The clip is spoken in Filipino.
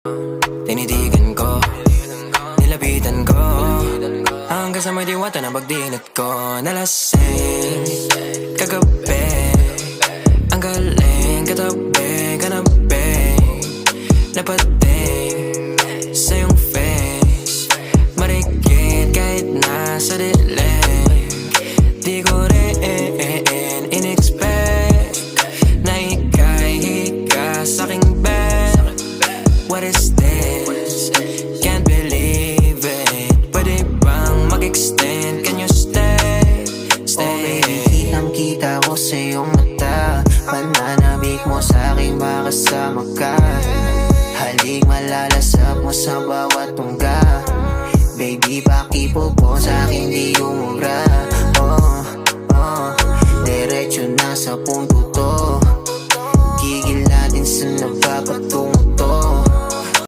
Tinitigan ko, nilapitan ko, hanggang sa may diwata na pagdinat ko. Nalasing kagabi, ang galing katabi, kanabi, napating sa iyong face, marikit kahit nasa dilim. Di ko rin in-expect na ika'y hika sa'king bed. What is this? Can't believe it. Pwede bang mag-extend? Can you stay? Stay. Okay, kitang-kita ko sa iyong mata, pananabik mo sa'king makasama ka. Halik malalasap mo sa bawat tungga. Baby, pakipo po sa'kin di umubra. Diretso na sa punto to.